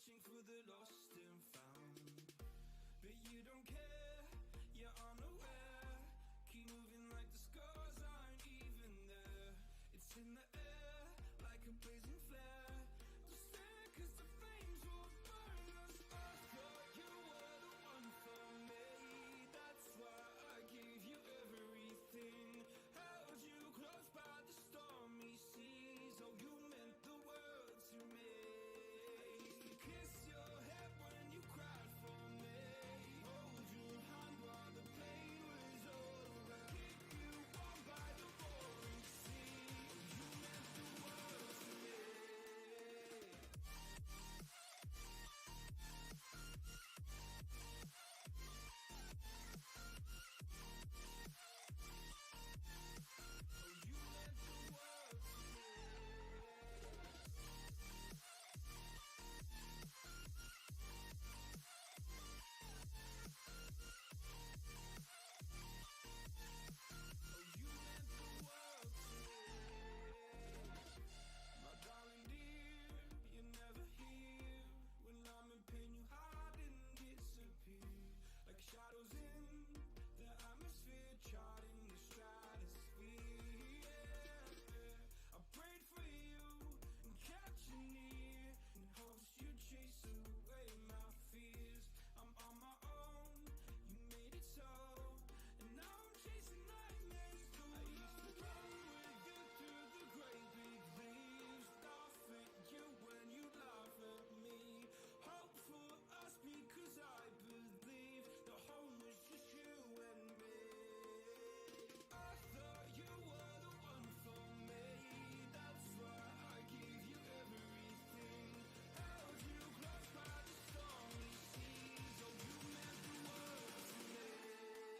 searching for the lost and found, but you don't care, you're unaware. Keep moving like the scars aren't even there. It's in the air like a blazing flare. Don't stare 'cause the flames will burn us. I thought you were the one for me, that's why I gave you everything. Held you close by the stormy seas. Oh, you meant the world to me. Kiss your head when you cried for me. Hold your hand while the pain was over. Keep you warm by the roaring sea. You meant the world to me. Oh, you meant the world to me. Oh, you meant the world to me. My darling dear, you're never here. When I'm in pain, you hide and disappear. Like shadows in the atmosphere, charting the stratosphere. Yeah. I prayed for you and kept you near, in hopes you'd chase away my fears. I'm on my own, you made it so, and now I'm chasing nightmares too. I used to run with you through the great big leaves, laugh at you when you laugh at me. Hope for us because I believe the home was just you and me. I thought you were the one for me, that's why I gave you everything. Held you close by the stormy seas. Oh, you meant the world to me. Oh,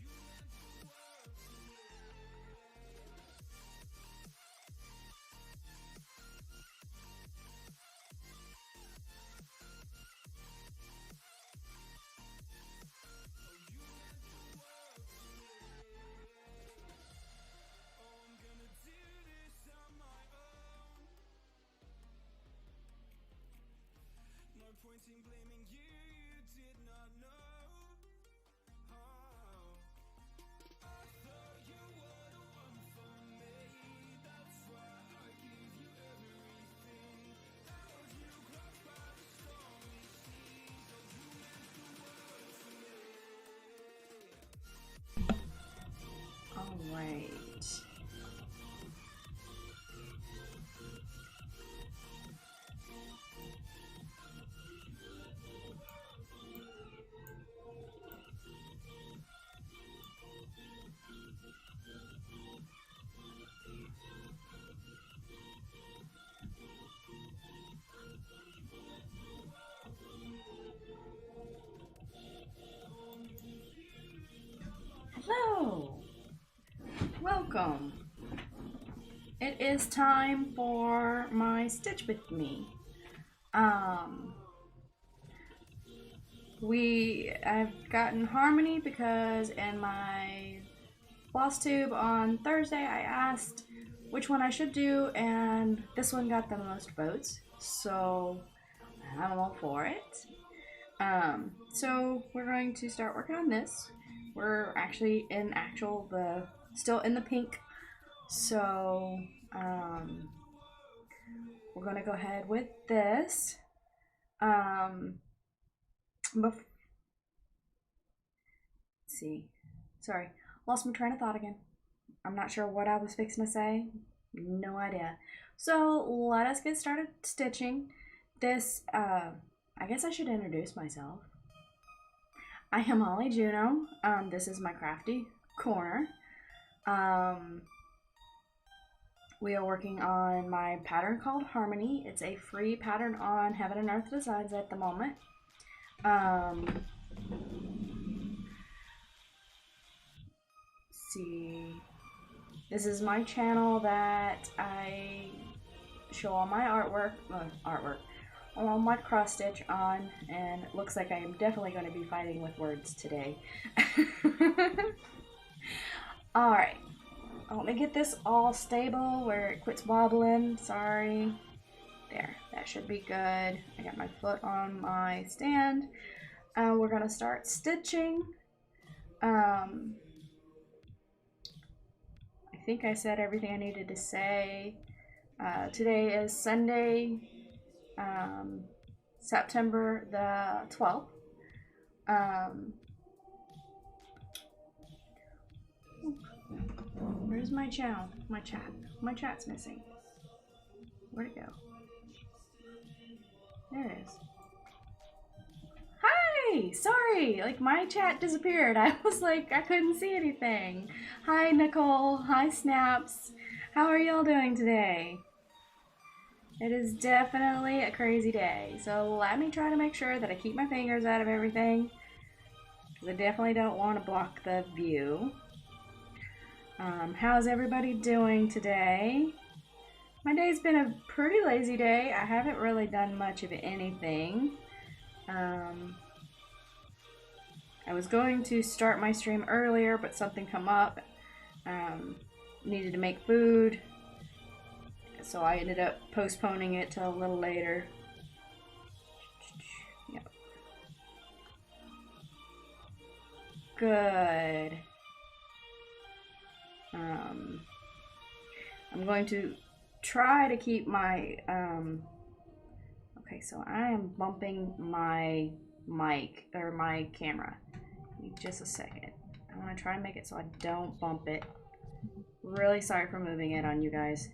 you meant the world to me. Oh, you meant the world to me. Oh, I'm gonna do this on my own. No point in blaming you, you did not know. Oh, I thought you were the one for me, that's why I gave you everything. Held you close by the stormy seas. Oh, you meant the world to me. All right. Hello. Welcome. It is time for my Stitch with Me. I've gotten Harmony because in my floss tube on Thursday I asked which one I should do, and this one got the most votes, so I'm all for it. So we're going to start working on this. We're actually still in the pink, so we're gonna go ahead with this. Let's see. Sorry, lost my train of thought again. I'm not sure what I was fixing to say. No idea. So let us get started stitching. This, I guess I should introduce myself. I am Alijuuno. This is my crafty corner. We are working on my pattern called Harmony. It's a free pattern on Heaven and Earth Designs at the moment. See, this is my channel that I show all my artwork, I'm on my cross stitch on, and it looks like I am definitely going to be fighting with words today. Alright, let me get this all stable where it quits wobbling. Sorry. There, that should be good. I got my foot on my stand. We're going to start stitching. I think I said everything I needed to say. Today is Sunday, September the 12th. Where's my chat? My chat's missing. Where'd it go? There it is. Hi! Sorry! Like, my chat disappeared. I was like, I couldn't see anything. Hi, Nicole. Hi, Snaps. How are y'all doing today? It is definitely a crazy day. So let me try to make sure that I keep my fingers out of everything, because I definitely don't want to block the view. How's everybody doing today? My day's been a pretty lazy day. I haven't really done much of anything. I was going to start my stream earlier, but something come up. Needed to make food, so I ended up postponing it till a little later. Yep. Good. I'm going to try to keep my, okay, so I am bumping my mic, or my camera. Give me just a second. I want to try and make it so I don't bump it. Really sorry for moving it on you guys.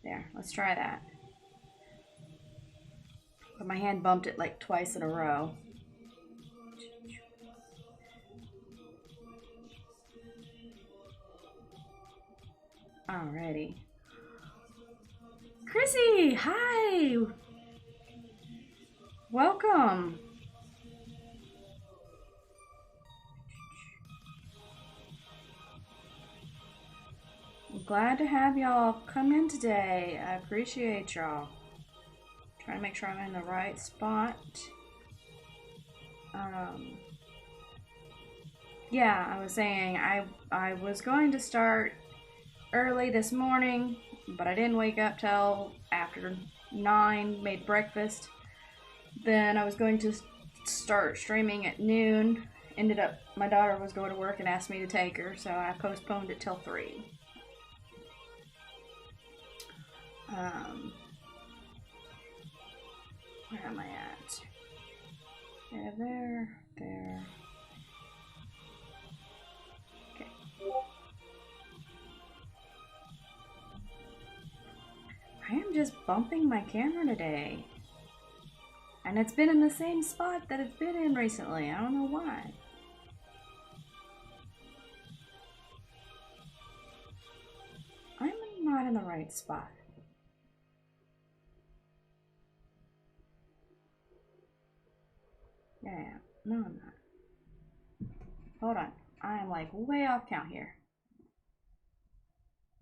There, let's try that. But my hand bumped it like twice in a row. Alrighty. Chrissy, hi! Welcome! I'm glad to have y'all come in today. I appreciate y'all. Trying to make sure I'm in the right spot. Yeah, I was saying I was going to start early this morning, but I didn't wake up till after 9, made breakfast. Then I was going to start streaming at noon. Ended up, my daughter was going to work and asked me to take her, so I postponed it till 3. Where am I at? Yeah, there. Okay. I am just bumping my camera today. And it's been in the same spot that it's been in recently. I don't know why. I'm not in the right spot. Yeah, no, I'm not. Hold on. I am like way off count here.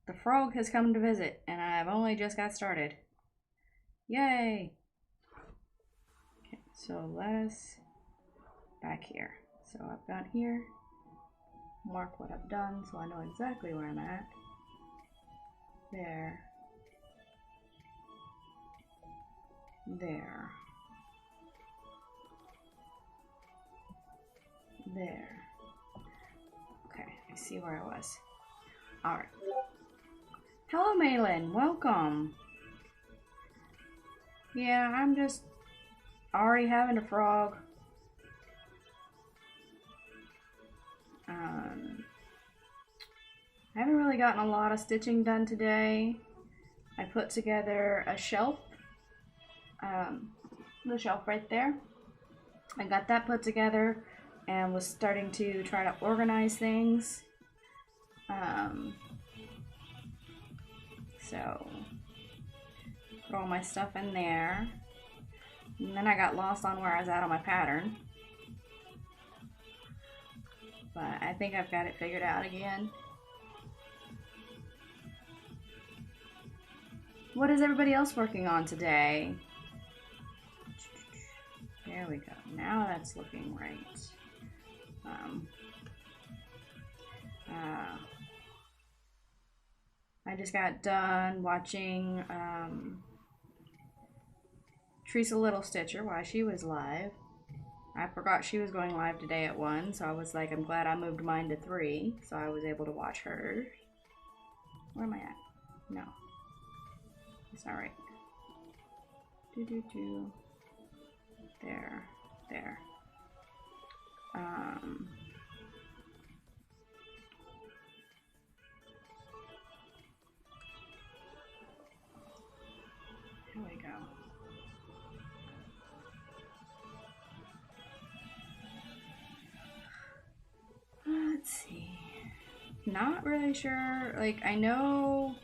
The frog has come to visit, and I've only just got started. Yay! Okay, so let's back here. So I've got here. Mark what I've done so I know exactly where I'm at. There. There. There. Okay, I see where I was. Alright. Hello, Malin. Welcome. Yeah, I'm just already having a frog. I haven't really gotten a lot of stitching done today. I put together a shelf. The shelf right there. I got that put together and was starting to try to organize things. So put all my stuff in there. And then I got lost on where I was at on my pattern. But I think I've got it figured out again. What is everybody else working on today? There we go. Now that's looking right. I just got done watching Teresa Little Stitcher while she was live. I forgot she was going live today at 1, so I was like, I'm glad I moved mine to 3, so I was able to watch hers. Where am I at? No. That's not right. There. There. Here we go. Let's see. Not really sure. Like, I know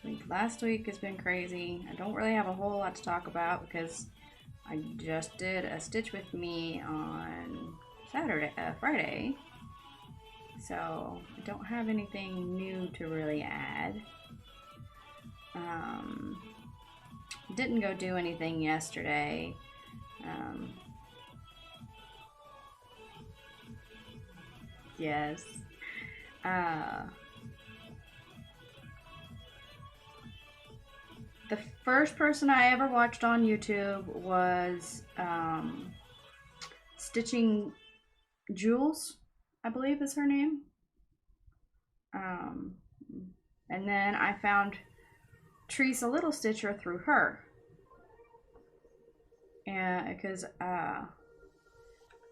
like last week has been crazy. I don't really have a whole lot to talk about because I just did a Stitch with Me on Friday. So I don't have anything new to really add. Didn't go do anything yesterday. Yes. The first person I ever watched on YouTube was Stitching Jules, I believe is her name. And then I found Teresa Little Stitcher through her. And because I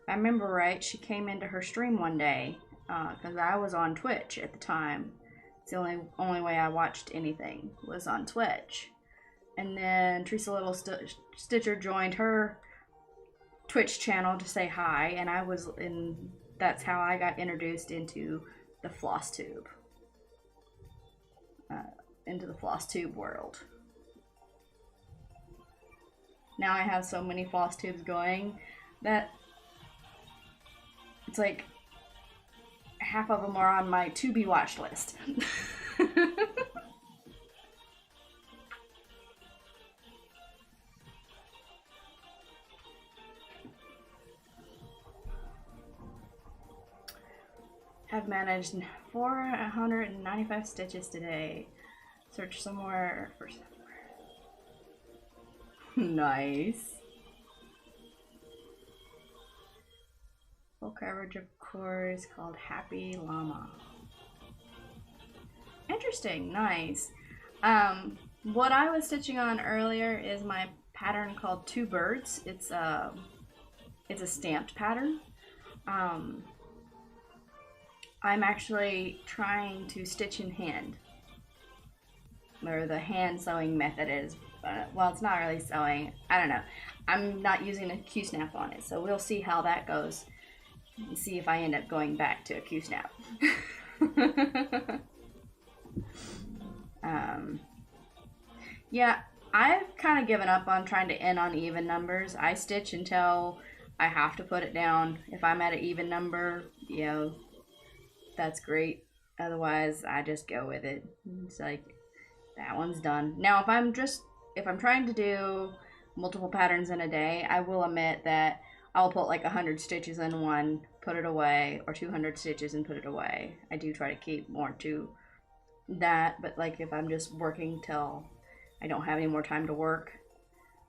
remember right, she came into her stream one day because I was on Twitch at the time. It's the only way I watched anything was on Twitch. And then Teresa Little Stitcher joined her Twitch channel to say hi, and that's how I got introduced into the floss tube. Into the floss tube world. Now I have so many floss tubes going that it's like half of them are on my to be watched list. Have managed 495 stitches today. Search somewhere for somewhere. Nice. Full coverage of course called Happy Llama. Interesting, nice. What I was stitching on earlier is my pattern called Two Birds. It's a stamped pattern. I'm actually trying to stitch in hand. Or the hand sewing method is, well, it's not really sewing. I don't know. I'm not using a Q-snap on it, so we'll see how that goes. And see if I end up going back to a Q-snap. Yeah, I've kind of given up on trying to end on even numbers. I stitch until I have to put it down. If I'm at an even number, you know, that's great. Otherwise, I just go with it. It's like, that one's done. Now, if I'm trying to do multiple patterns in a day, I will admit that I'll put like 100 stitches in one, put it away, or 200 stitches and put it away. I do try to keep more to that, but like if I'm just working till I don't have any more time to work,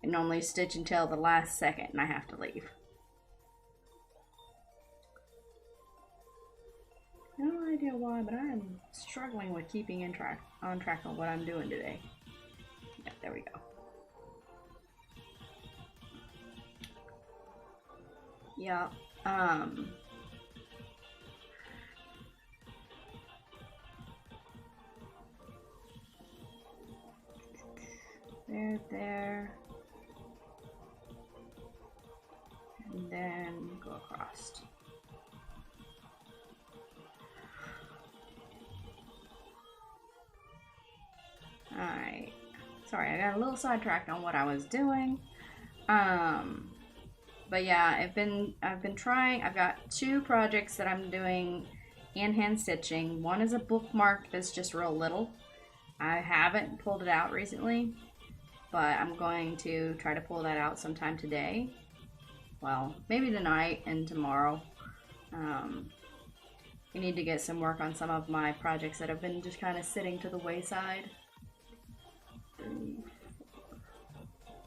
I normally stitch until the last second and I have to leave. No idea why, but I am struggling with keeping on track on what I'm doing today. Yeah, there we go. Yeah, there, and then go across. Alright, sorry, I got a little sidetracked on what I was doing. But yeah, I've been trying. I've got 2 projects that I'm doing in hand stitching. One is a bookmark that's just real little, I haven't pulled it out recently, but I'm going to try to pull that out sometime today. Well, maybe tonight and tomorrow. I need to get some work on some of my projects that have been just kind of sitting to the wayside. 3, 4,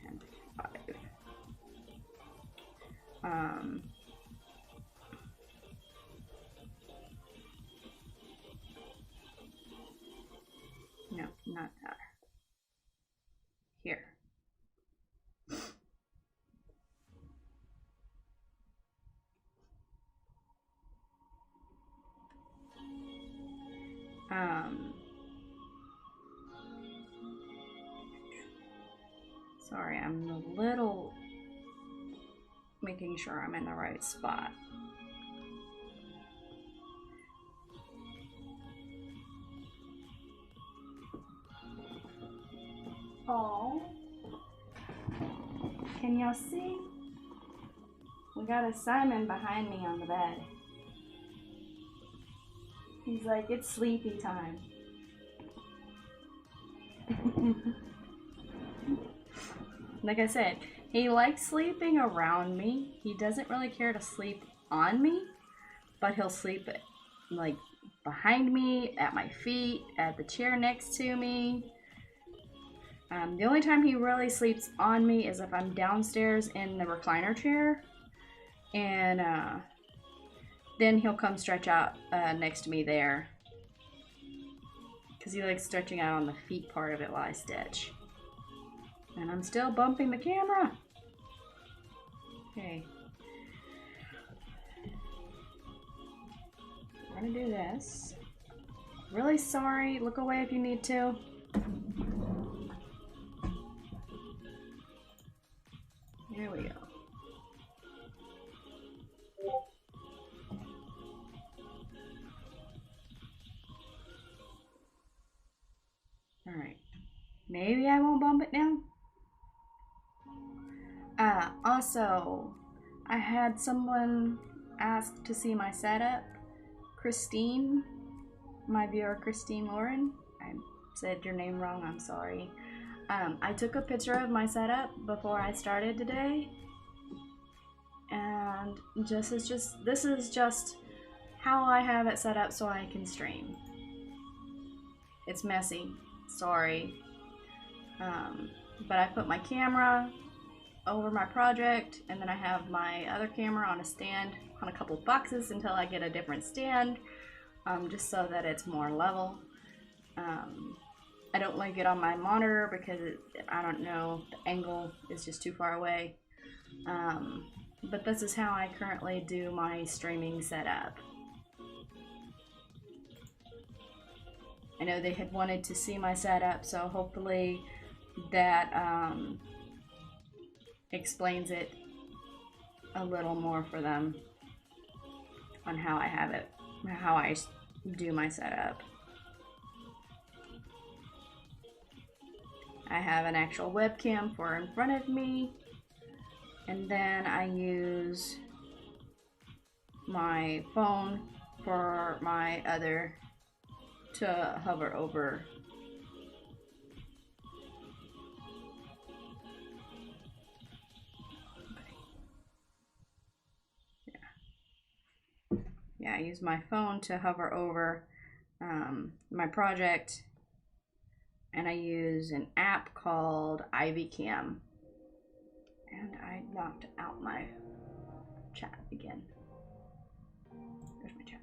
and 5. No, not that. Here. Sorry, I'm a little making sure I'm in the right spot. Oh, can y'all see? We got a Simon behind me on the bed. He's like, it's sleepy time. Like I said, he likes sleeping around me. He doesn't really care to sleep on me, but he'll sleep like behind me, at my feet, at the chair next to me. The only time he really sleeps on me is if I'm downstairs in the recliner chair, and then he'll come stretch out next to me there, because he likes stretching out on the feet part of it while I stitch. And I'm still bumping the camera. Okay. I'm gonna do this. Really sorry. Look away if you need to. There we go. Alright. Maybe I won't bump it now. Also, I had someone ask to see my setup. Christine, my viewer Christine Lauren. I said your name wrong, I'm sorry. I took a picture of my setup before I started today. And this is just how I have it set up so I can stream. It's messy, sorry. But I put my camera over my project, and then I have my other camera on a stand on a couple boxes until I get a different stand, just so that it's more level. I don't like it on my monitor because I don't know, the angle is just too far away. But this is how I currently do my streaming setup. I know they had wanted to see my setup, so hopefully that explains it a little more for them on how I have it, how I do my setup. I have an actual webcam for in front of me, and then I use my phone for my other to hover over. Yeah, I use my phone to hover over my project, and I use an app called Ivy Cam. And I knocked out my chat again. There's my chat.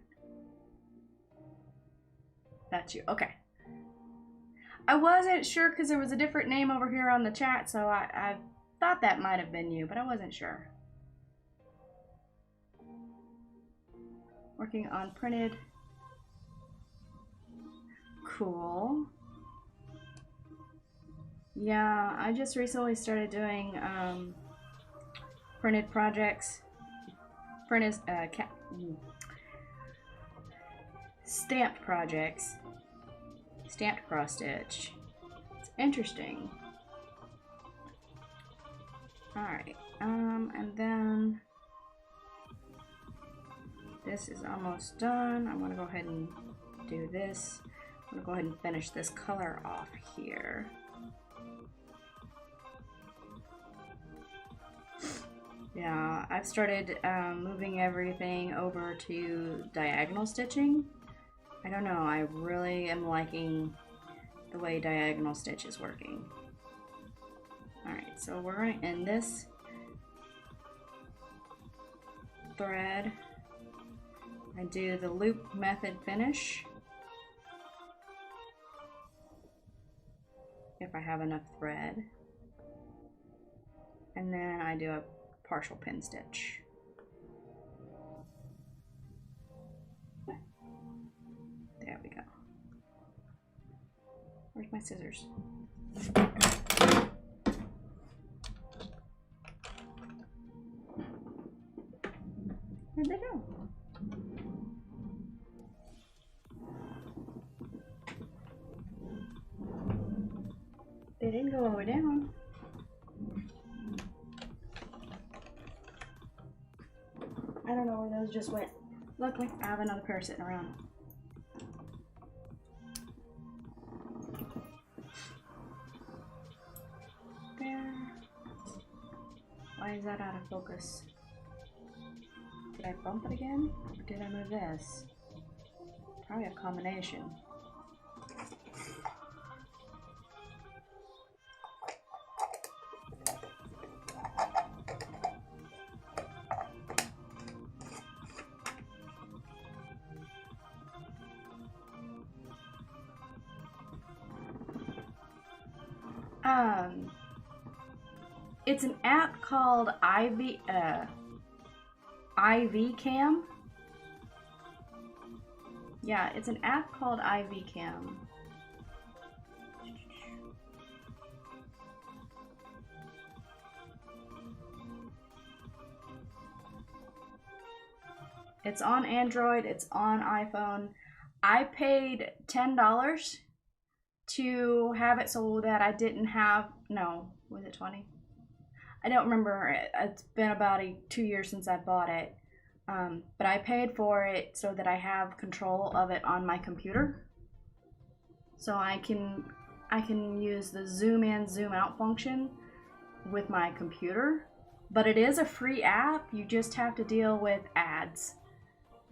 That's you. Okay. I wasn't sure because there was a different name over here on the chat, so I thought that might have been you, but I wasn't sure. Working on printed. Cool. Yeah, I just recently started doing printed projects. Printed stamped projects. Stamped cross stitch. It's interesting. Alright, and then this is almost done. I'm gonna go ahead and do this. I'm gonna go ahead and finish this color off here. Yeah, I've started moving everything over to diagonal stitching. I don't know, I really am liking the way diagonal stitch is working. Alright, so we're going to end this thread and do the loop method finish. If I have enough thread. And then I do a partial pin stitch. There we go. Where's my scissors? Where'd they go? They didn't go all the way down. I don't know where those just went. Luckily, I have another pair sitting around. There. Why is that out of focus? Did I bump it again? Or did I move this? Probably a combination. It's an app called IV Cam. Yeah, it's an app called IV Cam. It's on Android, it's on iPhone. I paid $10 to have it so that I didn't have, no, was it 20? I don't remember. It's been about 2 years since I bought it. But I paid for it so that I have control of it on my computer. So I can use the zoom in, zoom out function with my computer. But it is a free app. You just have to deal with ads.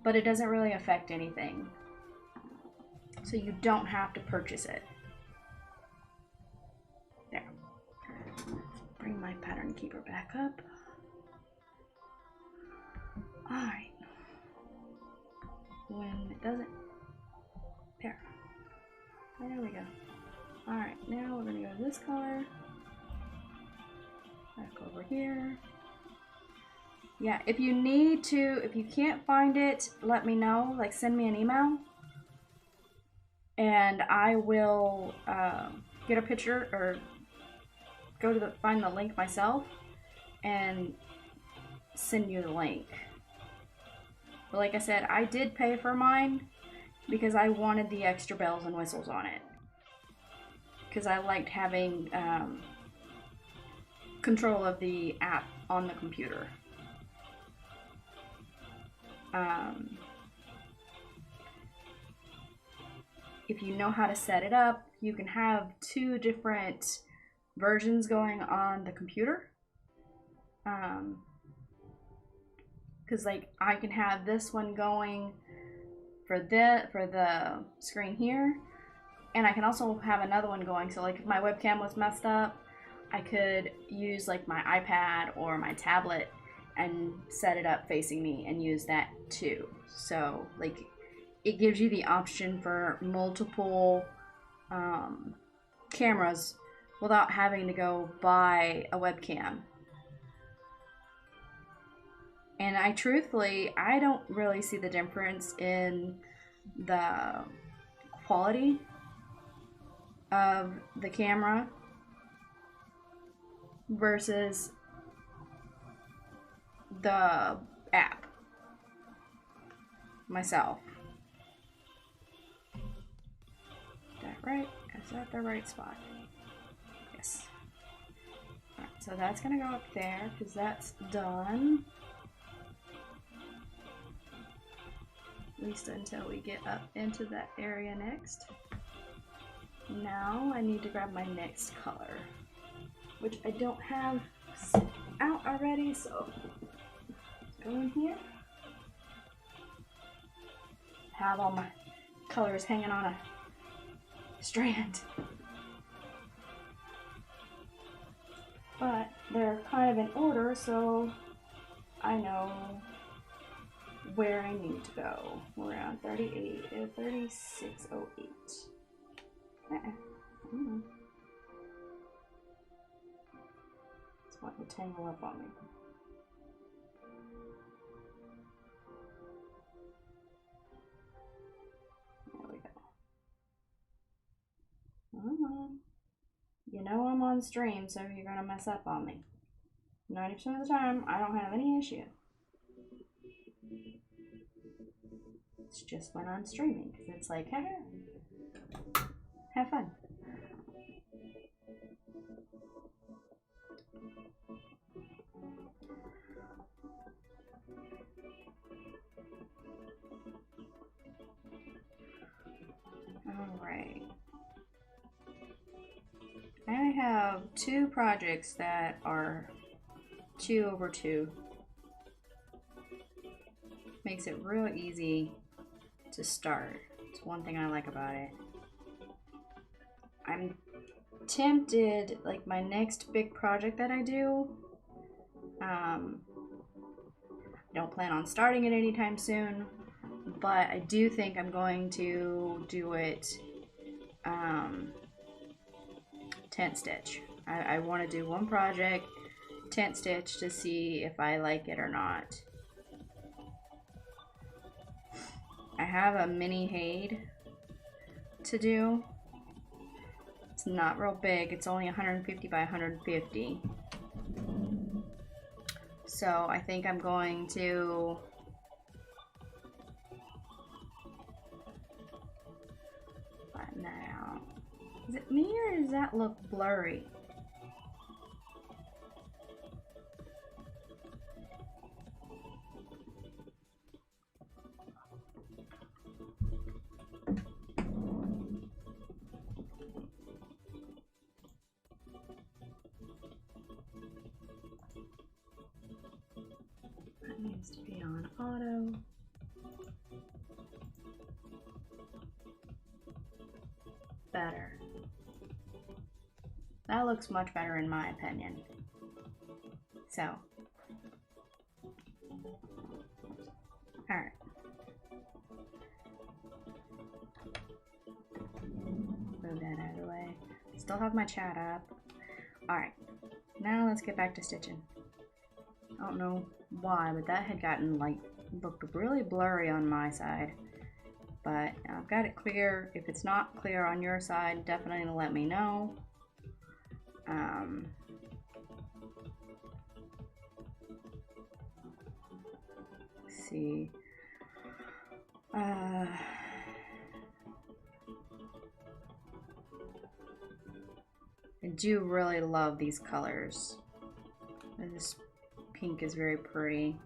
But it doesn't really affect anything. So you don't have to purchase it. There. Bring my pattern keeper back up. Alright. When it doesn't, there we go. Alright, now we're gonna go this color, back over here. Yeah, if you need to, if you can't find it, let me know, like send me an email and I will get a picture or go to find the link myself and send you the link. But like I said, I did pay for mine because I wanted the extra bells and whistles on it. Because I liked having control of the app on the computer. If you know how to set it up, you can have 2 different versions going on the computer. Because like I can have this one going for the screen here, and I can also have another one going. So like if my webcam was messed up, I could use like my iPad or my tablet and set it up facing me and use that too. So like it gives you the option for multiple cameras without having to go buy a webcam. And I truthfully, I don't really see the difference in the quality of the camera versus the app myself. Is that right? Is that the right spot? Yes. Alright, so that's gonna go up there because that's done. At least until we get up into that area next. Now I need to grab my next color, which I don't have out already, so go in here. Have all my colors hanging on a strand. But they're kind of in order, so I know where I need to go. We're on 3608. It's wanting to tangle up on me. There we go. You know I'm on stream, so you're gonna mess up on me. 90% of the time, I don't have any issue. It's just when I'm streaming, because it's like, hey, have fun. Alright. I have two projects that are 2/2. Makes it real easy to start. It's one thing I like about it. I'm tempted, like my next big project that I do, I don't plan on starting it anytime soon, but I do think I'm going to do it tent stitch. I want to do one project tent stitch to see if I like it or not. I have a mini Haid to do. It's not real big. It's only 150 by 150. So I think I'm going to flatten that out. Is it me or does that look blurry? That needs to be on auto. Better. That looks much better in my opinion. So, alright. Move that out of the way. Still have my chat up. Alright, now let's get back to stitching. I don't know why, but that had gotten looked really blurry on my side. But I've got it clear. If it's not clear on your side, definitely let me know. Let's see. I do really love these colors. This pink is very pretty.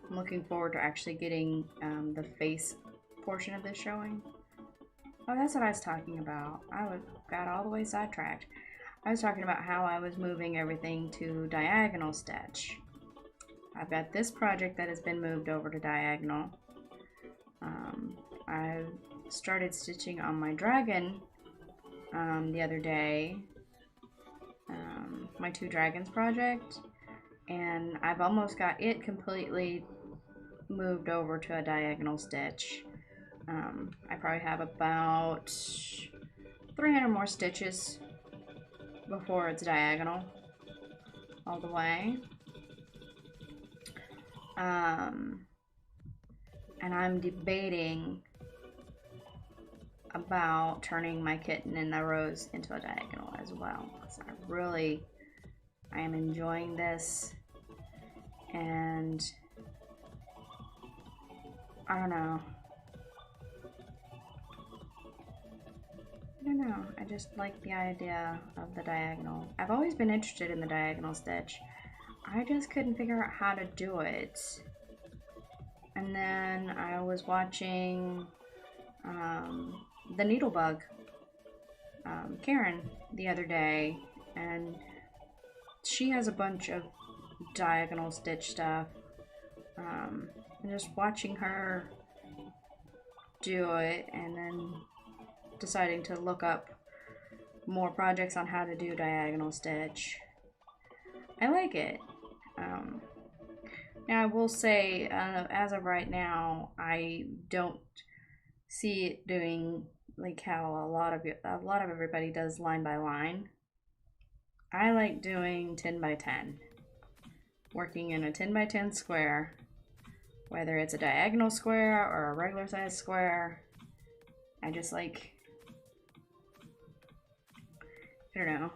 I'm looking forward to actually getting the face portion of this showing. Oh, that's what I was talking about. Got all the way sidetracked. I was talking about how I was moving everything to diagonal stitch. I've got this project that has been moved over to diagonal. I started stitching on my dragon the other day, my 2 dragons project, and I've almost got it completely moved over to a diagonal stitch. I probably have about 300 more stitches before it's diagonal all the way. And I'm debating about turning my kitten and the rose into a diagonal as well. So I am enjoying this, and I don't know. I just like the idea of the diagonal. I've always been interested in the diagonal stitch. I just couldn't figure out how to do it. And then I was watching the Needlebug Karen the other day, and she has a bunch of diagonal stitch stuff. And just watching her do it and then deciding to look up more projects on how to do diagonal stitch. I like it. Now I will say, as of right now, I don't see it doing like how a lot of everybody does line by line. I like doing 10 by 10, working in a 10 by 10 square, whether it's a diagonal square or a regular size square. I just like, I don't know.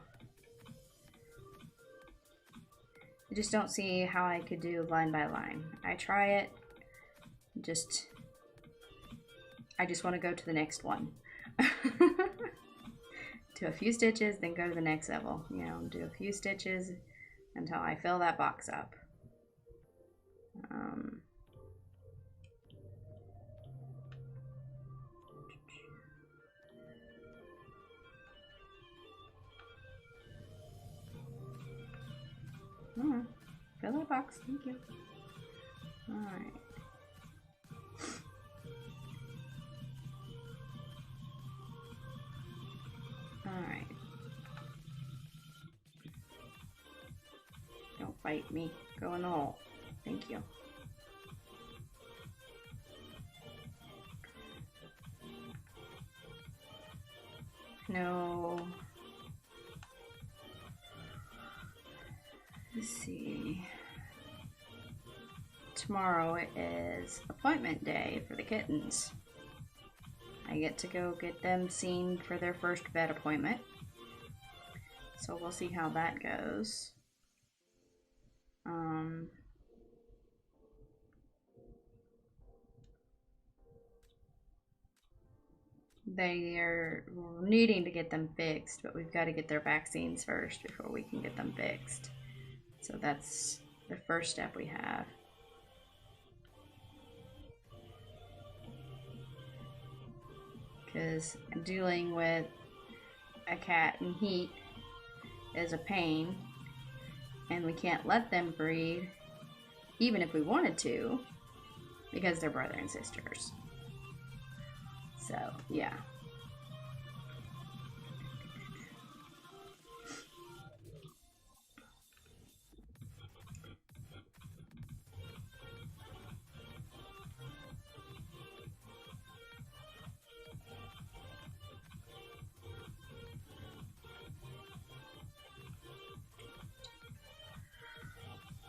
I just don't see how I could do line by line. I try it, I just want to go to the next one. Do a few stitches, then go to the next level. You know, do a few stitches until I fill that box up. Fill that box, thank you. Alright. Alright. Don't bite me. Go in the hole. Thank you. No. Let's see. Tomorrow is appointment day for the kittens. I get to go get them seen for their first vet appointment. So we'll see how that goes. They are needing to get them fixed, but we've got to get their vaccines first before we can get them fixed. So that's the first step we have. Because dealing with a cat in heat is a pain, and we can't let them breed, even if we wanted to, because they're brother and sisters. So, yeah.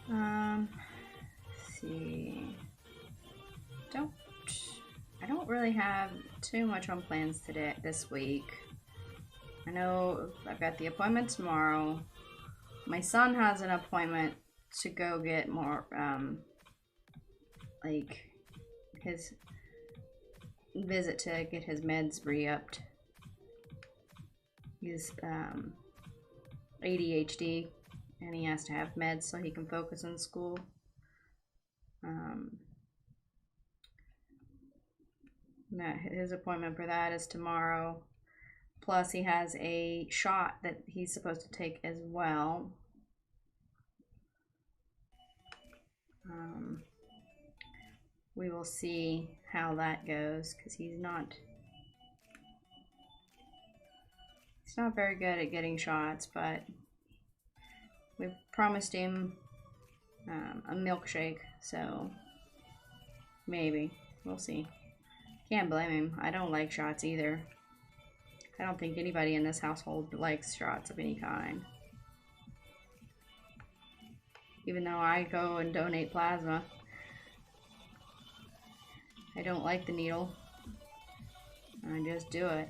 Let's see. I don't really have too much on plans this week. I know I've got the appointment tomorrow. My son has an appointment to go get more, like his visit to get his meds re-upped. He's ADHD, and he has to have meds so he can focus in school. His appointment for that is tomorrow. Plus, he has a shot that he's supposed to take as well. We will see how that goes, because he's not very good at getting shots, but we've promised him a milkshake, so maybe. We'll see. Can't blame him. I don't like shots either. I don't think anybody in this household likes shots of any kind. Even though I go and donate plasma. I don't like the needle. I just do it.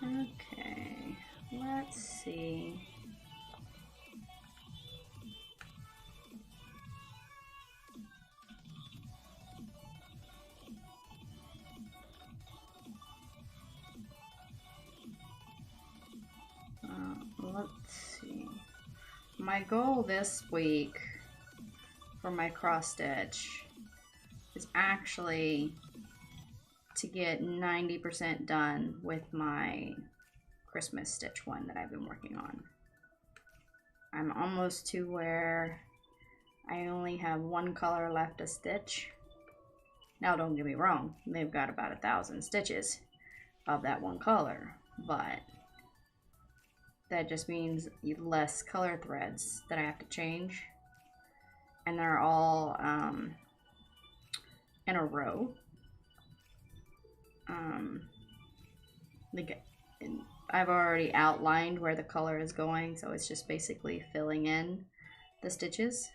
Okay, let's see. my goal this week for my cross stitch is actually to get 90% done with my Christmas stitch one that I've been working on. I'm almost to where I only have one color left to stitch. Now don't get me wrong, they've got about 1,000 stitches of that one color, but that just means less color threads that I have to change, and they're all in a row. I've already outlined where the color is going, so it's just basically filling in the stitches.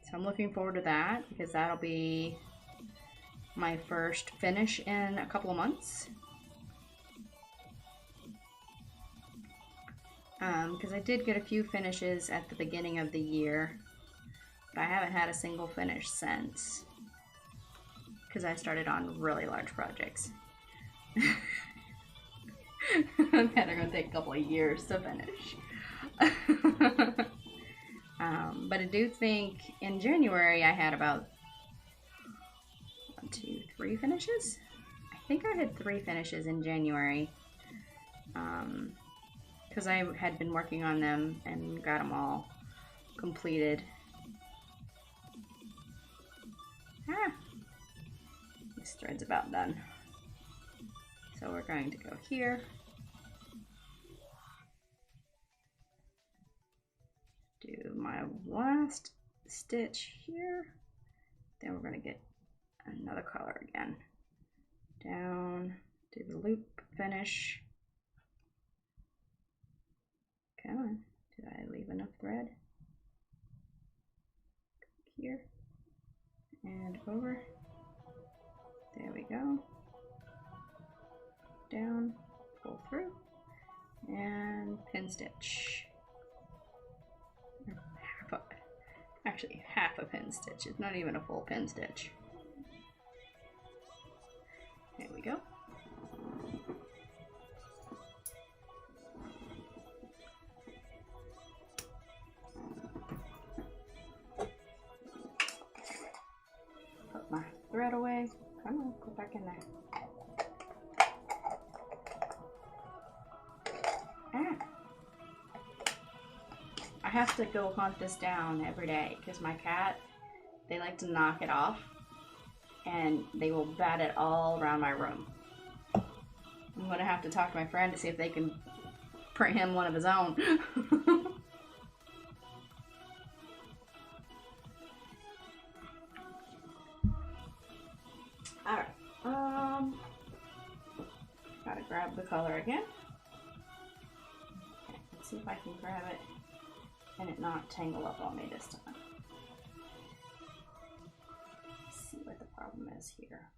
So I'm looking forward to that because that'll be my first finish in a couple of months. Because I did get a few finishes at the beginning of the year, but I haven't had a single finish since, because I started on really large projects that are going to take a couple of years to finish. But I do think in January I had about 1, 2, 3 finishes. I think I had 3 finishes in January. Because I had been working on them and got them all completed. This thread's about done. So we're going to go here. Do my last stitch here. Then we're going to get another color again. Down, do the loop, finish. Come on, did I leave enough thread? Here and over. There we go. Down, pull through, and pin stitch. Actually, half a pin stitch. It's not even a full pin stitch. There we go. Put my thread away. Come on, go back in there. I have to go hunt this down every day because my cat, they like to knock it off and they will bat it all around my room. I'm gonna have to talk to my friend to see if they can print him one of his own. Alright, gotta grab the color again. Okay, let's see if I can grab it and it not tangle up on me this time. Let's see what the problem is here.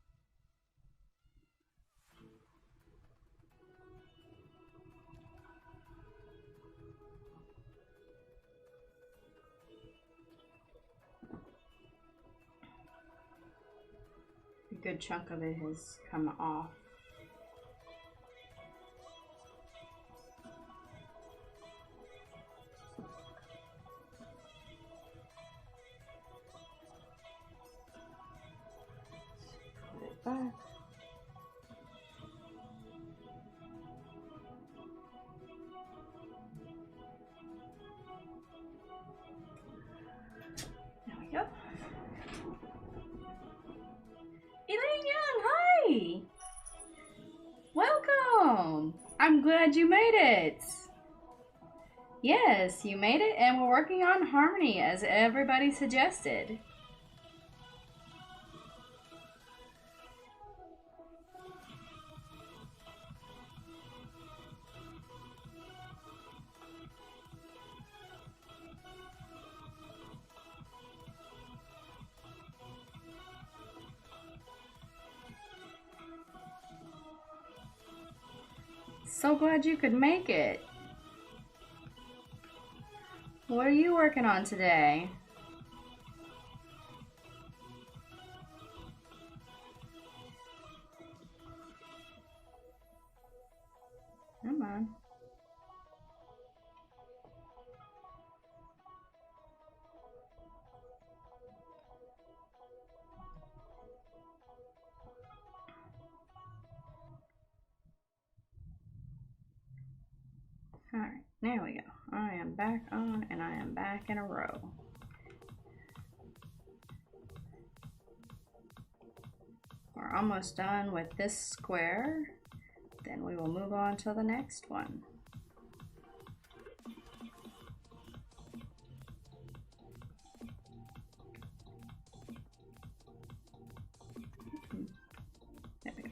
A good chunk of it has come off. Back. There we go. Elaine Young, hi! Welcome! I'm glad you made it. Yes, you made it, and we're working on harmony as everybody suggested. So glad you could make it. What are you working on today? Come on. Alright, there we go. I am back on and I am back in a row. We're almost done with this square. Then we will move on to the next one. There we go.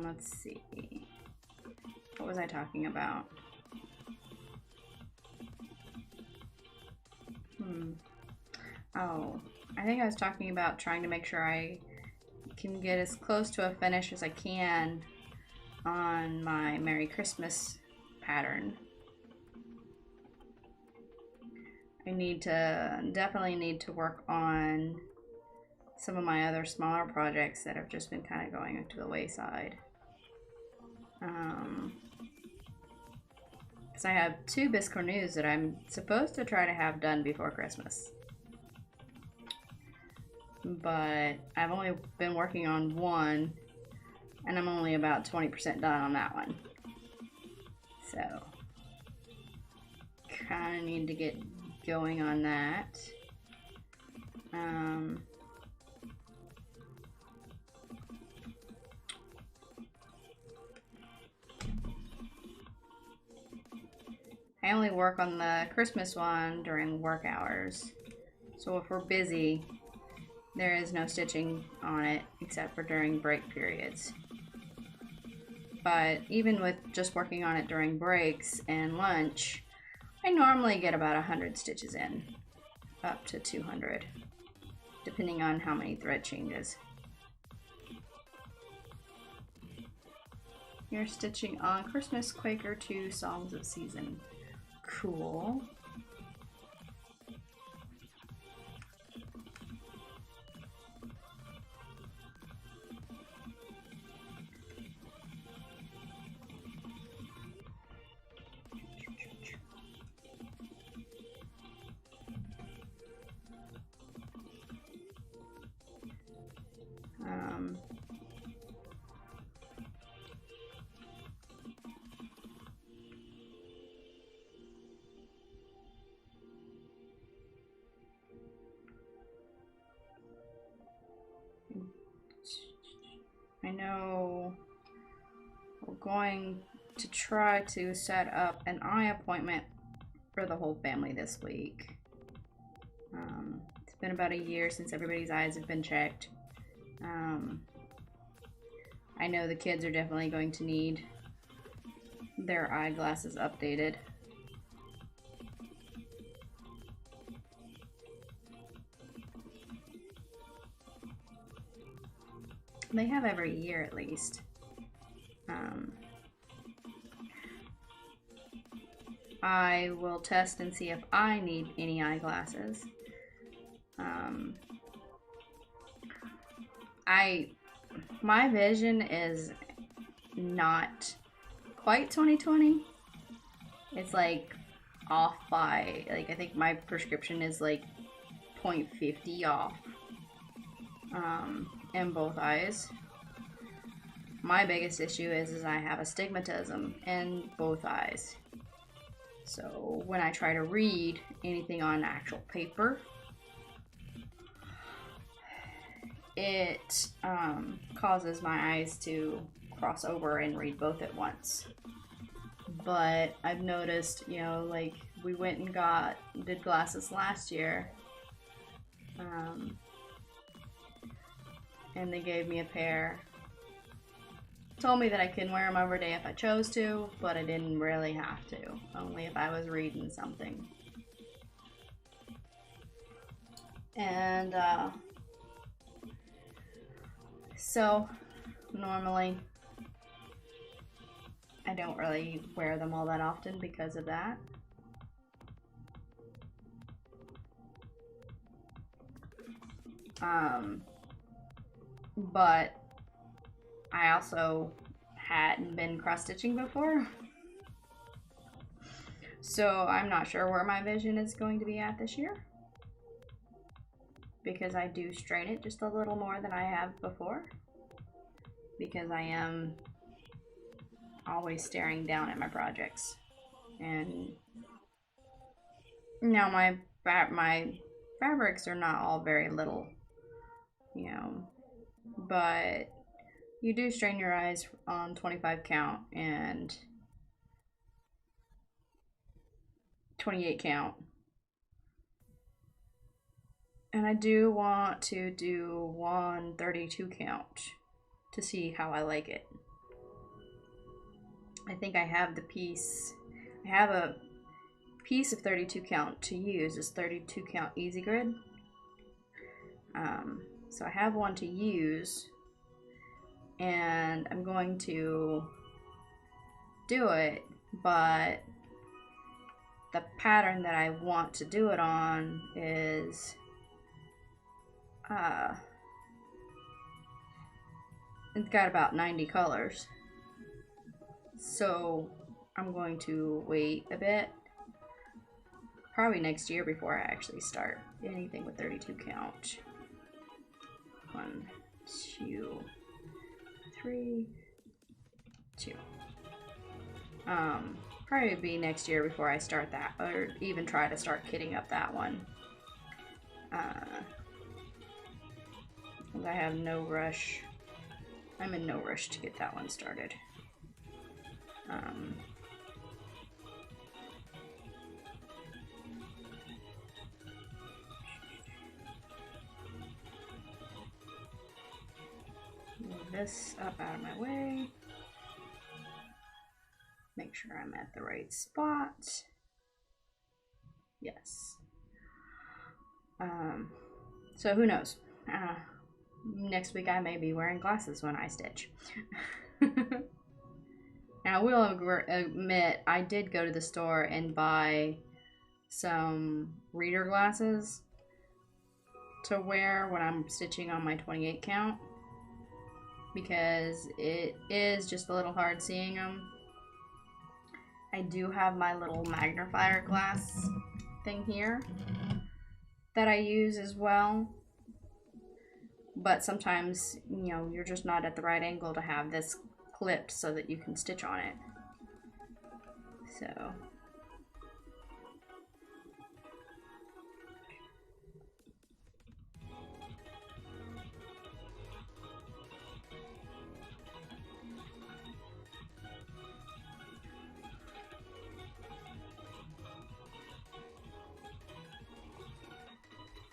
Let's see. What was I talking about? Oh, I think I was talking about trying to make sure I can get as close to a finish as I can on my Merry Christmas pattern. I definitely need to work on some of my other smaller projects that have just been kind of going to the wayside. Because I have 2 biscornus that I'm supposed to try to have done before Christmas. But I've only been working on one, and I'm only about 20% done on that one. So, kind of need to get going on that. I only work on the Christmas one during work hours. So if we're busy, there is no stitching on it except for during break periods. But even with just working on it during breaks and lunch, I normally get about 100 stitches in, up to 200, depending on how many thread changes. You're stitching on Christmas Quaker 2 Songs of Season. Cool. I know we're going to try to set up an eye appointment for the whole family this week. It's been about a year since everybody's eyes have been checked. I know the kids are definitely going to need their eyeglasses updated. They have every year at least. I will test and see if I need any eyeglasses. My vision is not quite 20/20. It's like off by, like, I think my prescription is like 0.50 off in both eyes. My biggest issue is I have astigmatism in both eyes. So when I try to read anything on actual paper, it causes my eyes to cross over and read both at once. But I've noticed, you know, like we went and did glasses last year, and they gave me a pair. Told me that I can wear them every day if I chose to, but I didn't really have to, only if I was reading something. And so normally I don't really wear them all that often because of that. But I also hadn't been cross-stitching before, so I'm not sure where my vision is going to be at this year, because I do strain it just a little more than I have before, because I am always staring down at my projects. And now my fabrics are not all very little, you know, but you do strain your eyes on 25 count and 28 count. And I do want to do 132 count to see how I like it. I think I have the piece. I have a piece of 32 count to use. It's 32 count easy grid. So I have one to use, and I'm going to do it, but the pattern that I want to do it on is it's got about 90 colors. So I'm going to wait a bit, probably next year, before I actually start anything with 32 count. 1, 2, 3, 2. Probably be next year before I start that, or even try to start kitting up that one. I have no rush. I'm in no rush to get that one started. Move this up out of my way. Make sure I'm at the right spot. Yes. So who knows? Next week I may be wearing glasses when I stitch. Now, I will admit, I did go to the store and buy some reader glasses to wear when I'm stitching on my 28 count, because it is just a little hard seeing them. I do have my little magnifier glass thing here that I use as well, but sometimes, you know, you're just not at the right angle to have this clipped so that you can stitch on it. So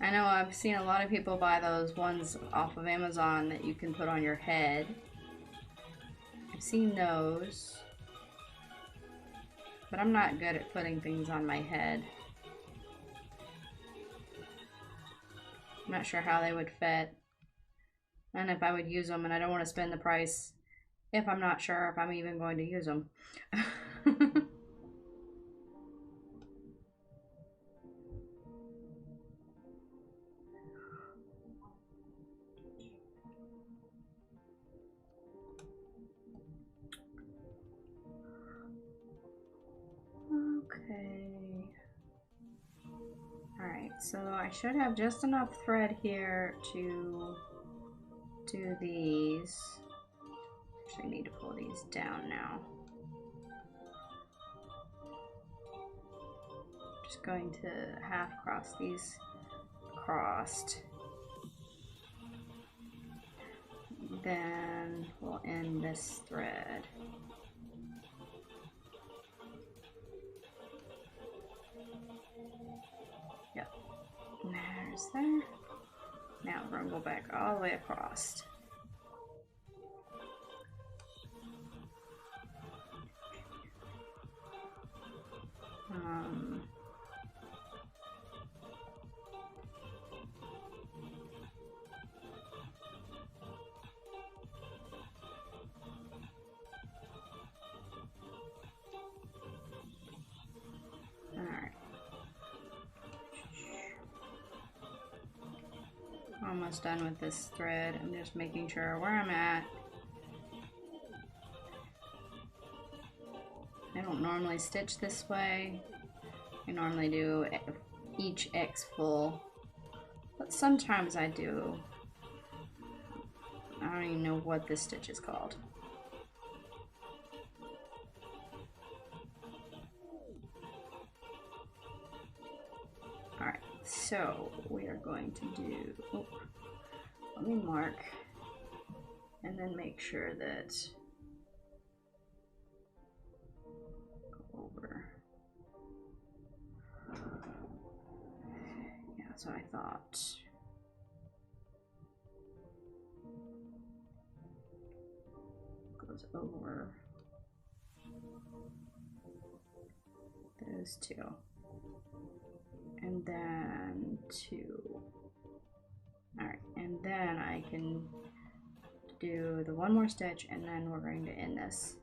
I know I've seen a lot of people buy those ones off of Amazon that you can put on your head. I've seen those, but I'm not good at putting things on my head. I'm not sure how they would fit, and if I would use them, and I don't want to spend the price if I'm not sure if I'm even going to use them. Okay. Alright, so I should have just enough thread here to do these. Actually, need to pull these down now. Just going to half cross these crossed. Then we'll end this thread. Yep, there's there. Now we're gonna go back all the way across. Almost done with this thread. I'm just making sure where I'm at. I don't normally stitch this way. I normally do each X full, but sometimes I do. I don't even know what this stitch is called. So we are going to do, oh, let me mark and then make sure that over. Yeah, that's what I thought. Goes over those two. And then 2. Alright, and then I can do the one more stitch and then we're going to end this.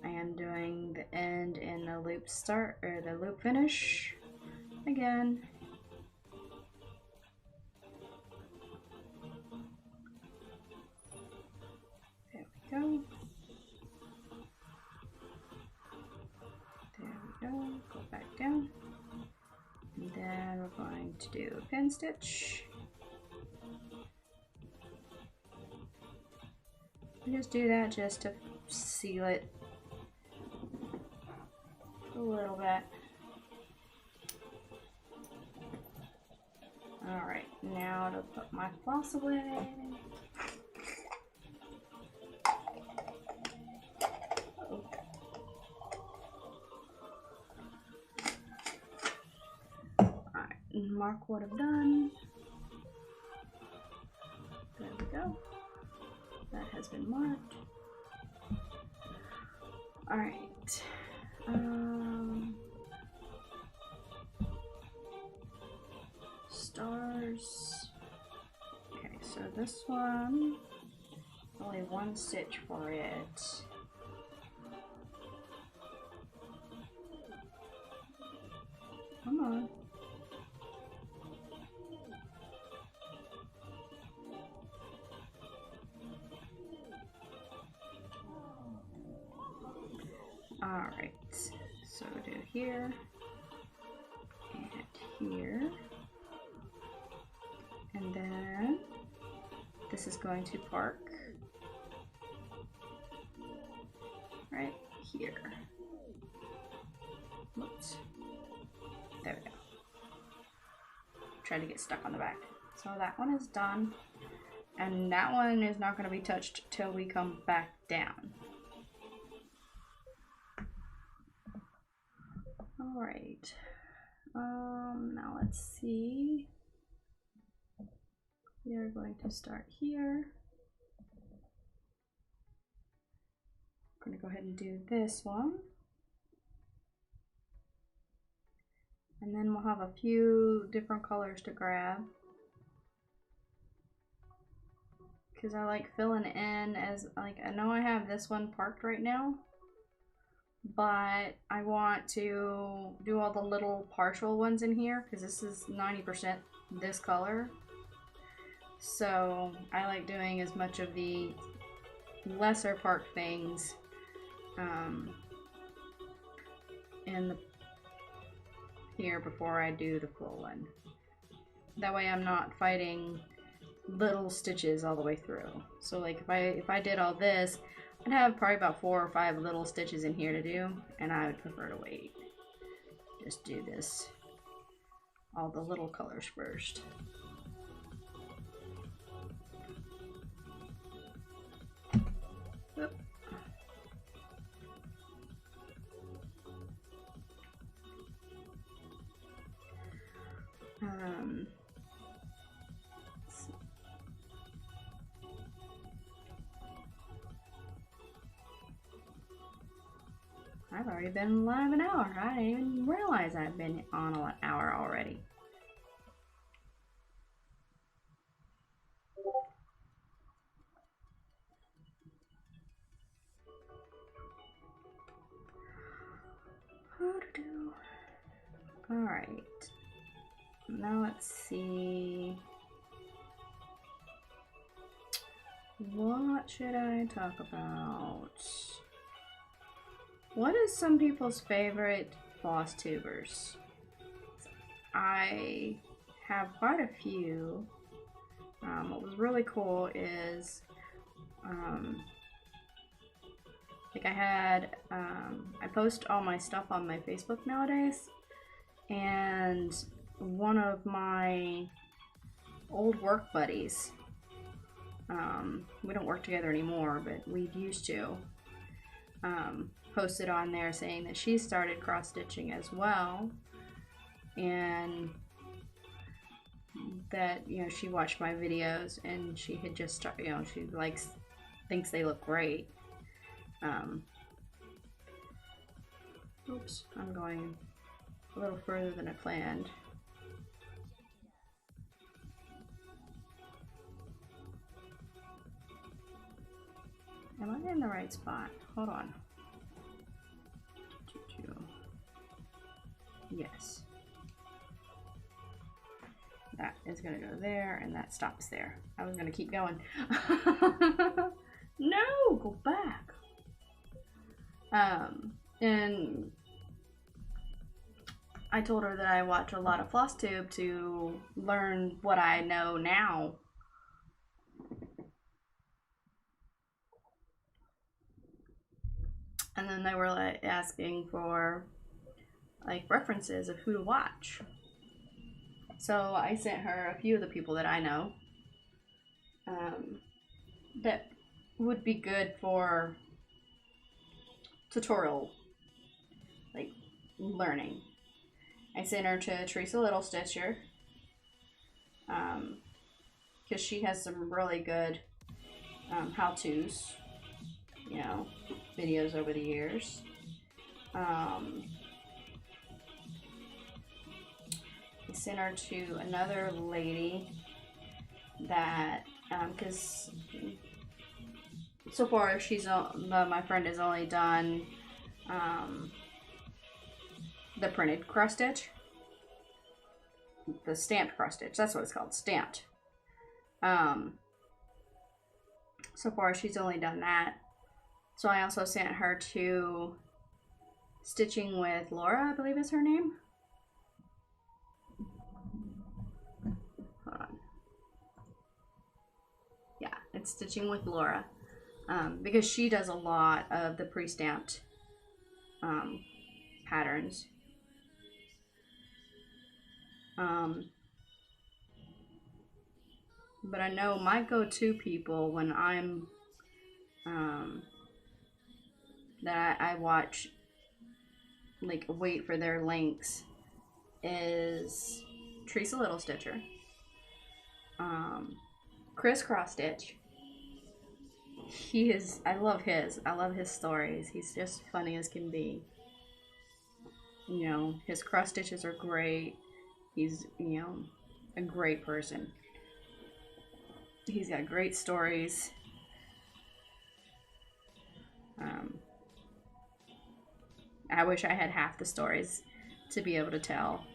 I am doing the end in the loop start, or the loop finish again. There we go. There we go. Go back down. And then we're going to do a pin stitch. I just do that just to seal it a little bit. Alright, now to put my floss away. Mark what I've done. There we go. That has been marked. Alright. Stars. Okay, so this one, only one stitch for it. Come on. Alright, so do here and here, and then this is going to park right here. Oops. There we go. Try to get stuck on the back. So that one is done, and that one is not going to be touched till we come back down. All right, now let's see. We are going to start here. I'm going to go ahead and do this one. And then we'll have a few different colors to grab, because I like filling in as, like, I know I have this one parked right now, but I want to do all the little partial ones in here because this is 90% this color. So I like doing as much of the lesser part things in the here before I do the full one. That way I'm not fighting little stitches all the way through. So like if I did all this, I'd have probably about 4 or 5 little stitches in here to do, and I would prefer to wait. Just do this, all the little colors first. Oop. I've already been live an hour. I didn't even realize I've been on an hour already. Alright. Now let's see. What should I talk about? What is some people's favorite floss tubers? I have quite a few. What was really cool is, like I had, I post all my stuff on my Facebook nowadays, and one of my old work buddies. We don't work together anymore, but we used to. Posted on there saying that she started cross stitching as well, and that, you know, she watched my videos and she had just started, you know, she thinks they look great. Oops, I'm going a little further than I planned. Am I in the right spot? Hold on. Yes. That is gonna go there, and that stops there. I was gonna keep going. No, go back. And I told her that I watch a lot of FlossTube to learn what I know now. And then they were like asking for like references of who to watch. So I sent her a few of the people that I know that would be good for tutorial like learning. I sent her to Teresa Little Stitcher because she has some really good how-tos, you know, videos over the years. I sent her to another lady that, because so far my friend has only done the printed cross stitch, the stamped cross stitch. That's what it's called, stamped. So far she's only done that. So I also sent her to Stitching with Laura, I believe is her name. Hold on. Yeah, it's Stitching with Laura. Because she does a lot of the pre-stamped patterns. But I know my go-to people when I'm that I watch, like wait for their links, is Teresa Little Stitcher, Chris Cross Stitch. I love his stories. He's just funny as can be. You know, his cross stitches are great. He's, you know, a great person. He's got great stories. I wish I had half the stories to be able to tell.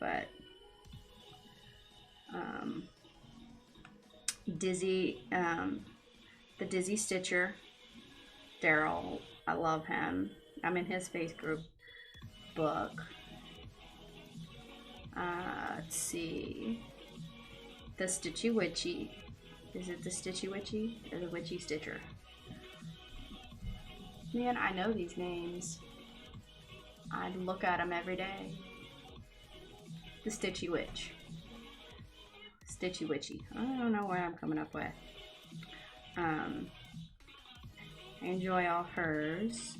But Dizzy, the Dizzy Stitcher, Daryl, I love him. I'm in his faith group book. Let's see. The Stitchy Witchy. Is it the Stitchy Witchy or the Witchy Stitcher? Man, I know these names. I look at them every day. The Stitchy Witch. Stitchy Witchy. I don't know where I'm coming up with. I enjoy all hers.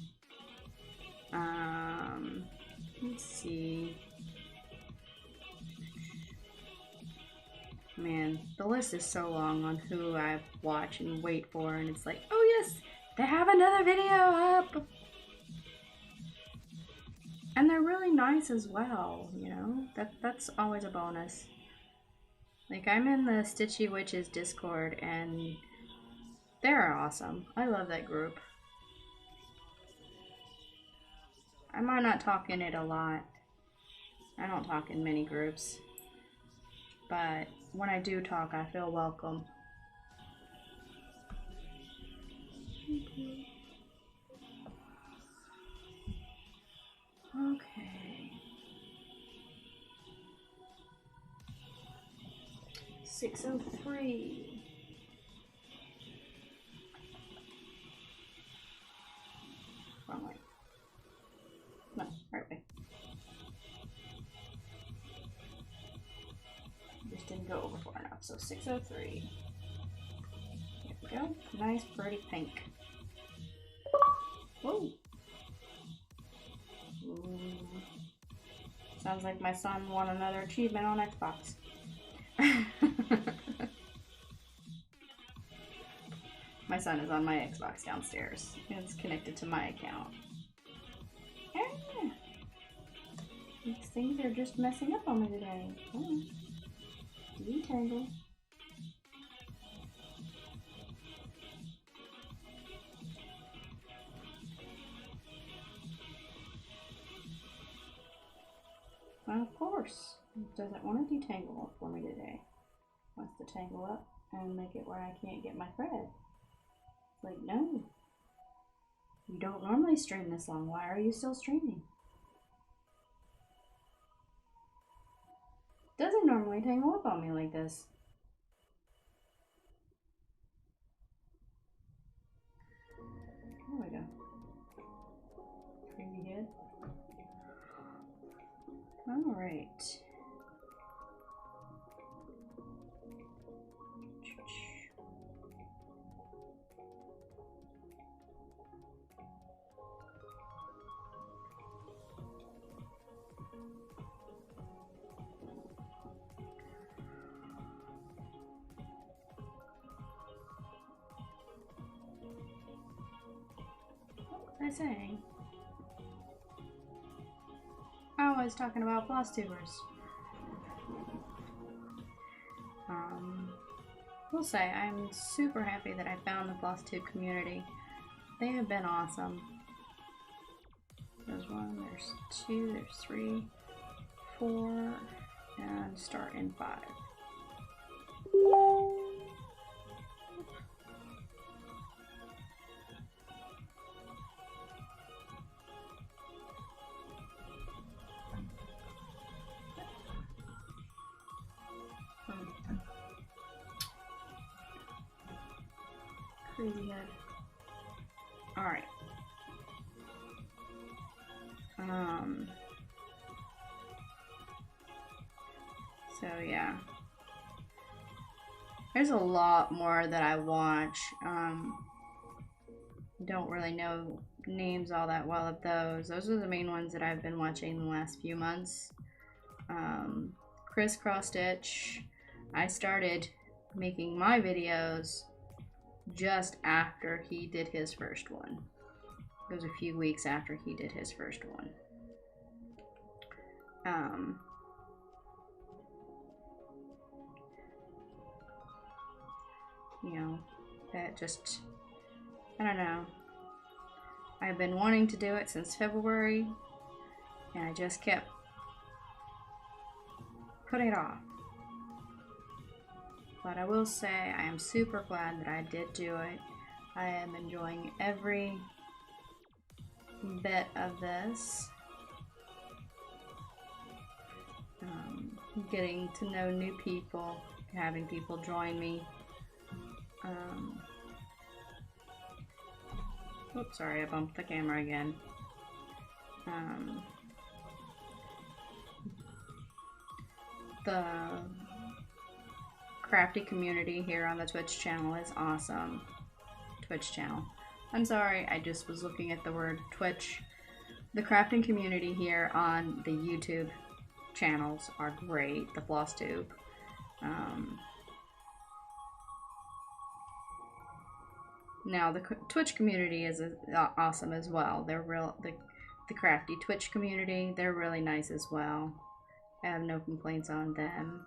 Let's see. Man, the list is so long on who I watch and wait for, and it's like, oh yes, they have another video up. And they're really nice as well, you know? That's always a bonus. Like, I'm in the Stitchy Witches Discord, and they're awesome. I love that group. I might not talk in it a lot. I don't talk in many groups. But when I do talk, I feel welcome. Okay. 603. Wrong way. No, right way. So 603. Here we go. Nice, pretty pink. Whoa. Ooh. Sounds like my son won another achievement on Xbox. My son is on my Xbox downstairs. It's connected to my account. Ah. These things are just messing up on me today. Oh. Detangle. Well, of course, it doesn't want to detangle for me today. It wants to tangle up and make it where I can't get my thread. It's like, no. You don't normally stream this long. Why are you still streaming? It doesn't normally tangle up on me like this. There we go. Pretty good. All right. What was I saying? I was talking about floss tubers. We'll say I'm super happy that I found the floss tube community. They have been awesome. There's 1, there's 2, there's 3, 4, and start in 5. Crazy head. Alright. So yeah. There's a lot more that I watch. Don't really know names all that well of those. Those are the main ones that I've been watching the last few months. Crisscross Stitch. I started making my videos just after he did his first one. It was a few weeks after he did his first one. You know, that just, I don't know. I've been wanting to do it since February, and I just kept putting it off. But I will say I am super glad that I did do it. I am enjoying every bit of this. Getting to know new people, having people join me. Oops, sorry, I bumped the camera again. The crafty community here on the Twitch channel is awesome. Twitch channel. I'm sorry, I just was looking at the word Twitch. The crafting community here on the YouTube channels are great. The floss tube. Now the Twitch community is awesome as well. They're the crafty Twitch community. They're really nice as well. I have no complaints on them.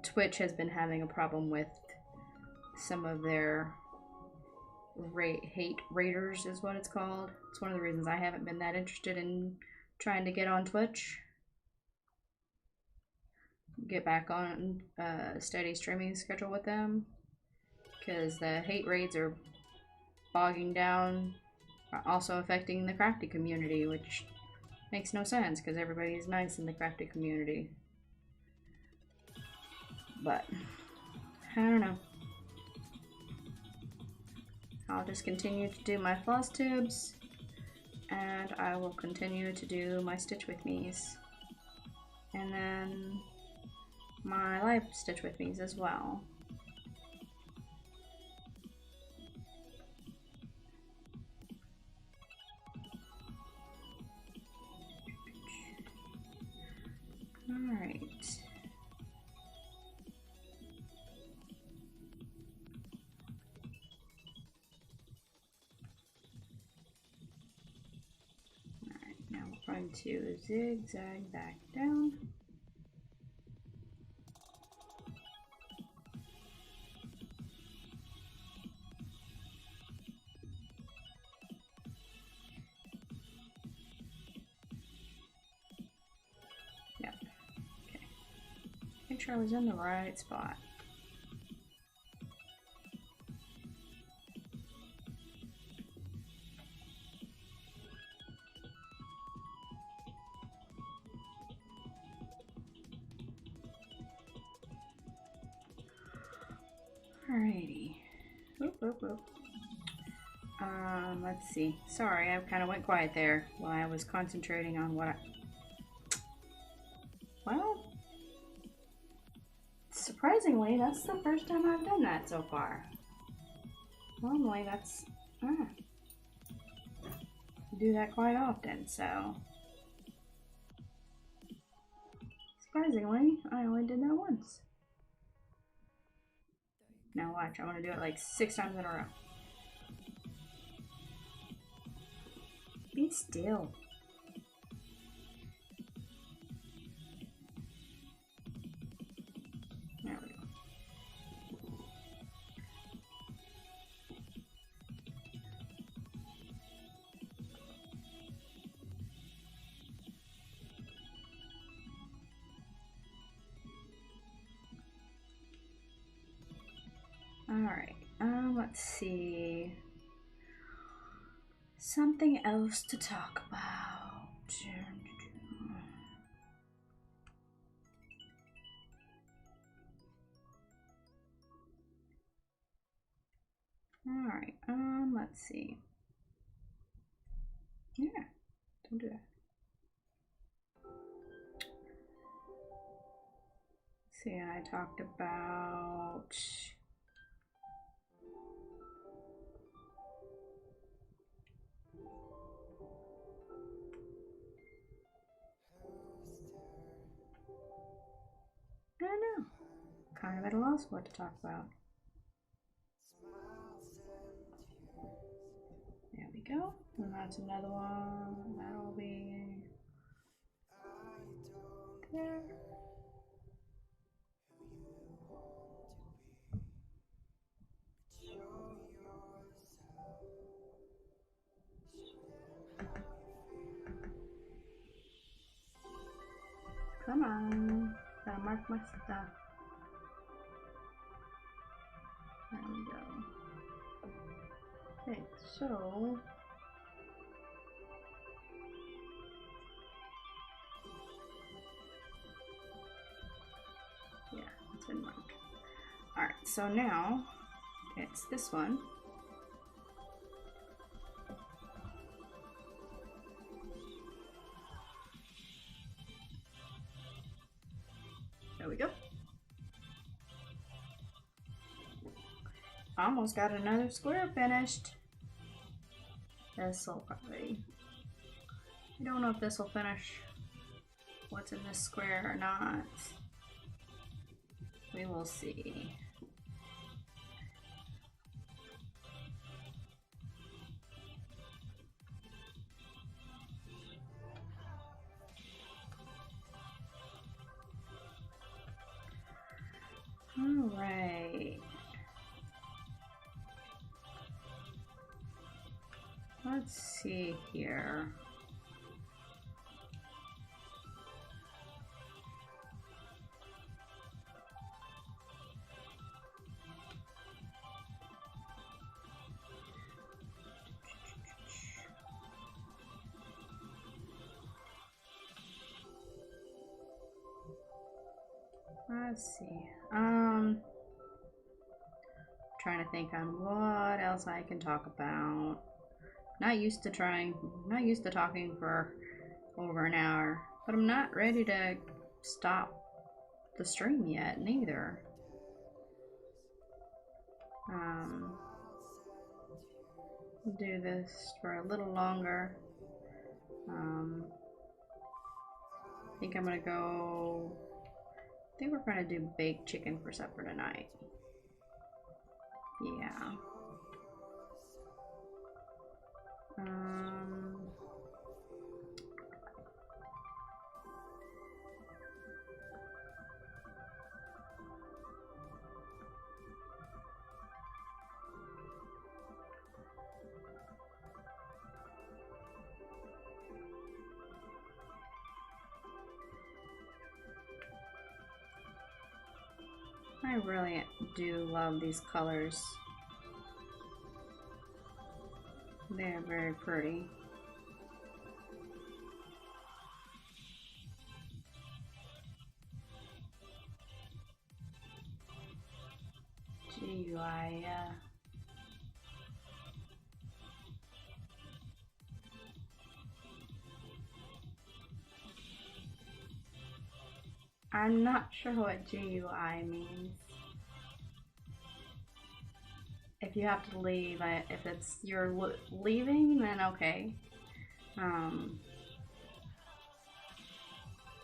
Twitch has been having a problem with some of their hate raiders is what it's called. It's one of the reasons I haven't been that interested in trying to get on Twitch. Get back on a steady streaming schedule with them. Because the hate raids are bogging down, also affecting the crafty community, which makes no sense because everybody is nice in the crafty community. But, I don't know. I'll just continue to do my floss tubes, and I will continue to do my Stitch with Me's. And then my live stitch with me's as well. Alright. Alright, now we're going to zigzag back down. Yep. Okay. Make sure I was in the right spot. Alrighty. Oop, oop, oop. Let's see. Sorry, I kind of went quiet there while I was concentrating on what I... Well, surprisingly, that's the first time I've done that so far. Normally, that's... I do that quite often, so... Surprisingly, I only did that once. Now watch, I want to do it like 6 times in a row. Be still. There we go. Alright, let's see. Something else to talk about. Alright, let's see. Yeah, don't do that. See, I talked about... I don't know. Kind of at a loss what to talk about. There we go. And that's another one. That'll be there. Come on. Gotta mark my stuff. There we go. Okay, so yeah, it's been marked. Alright, so now it's this one. There we go. Almost got another square finished. This will probably... I don't know if this will finish what's in this square or not. We will see. All right. Let's see here. Let's see. Trying to think on what else I can talk about. Not used to talking for over an hour, but I'm not ready to stop the stream yet, neither. Do this for a little longer. I think I'm gonna go. I think we're gonna do baked chicken for supper tonight. Yeah. I really do love these colors. They're very pretty. GUI, I'm not sure what GUI means. If you have to leave, if it's you're leaving, then okay.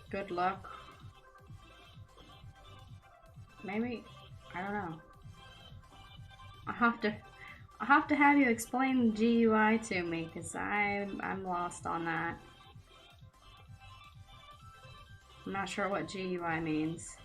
Good luck. Maybe, I don't know. I have to have you explain GUI to me, because I'm lost on that. I'm not sure what GUI means.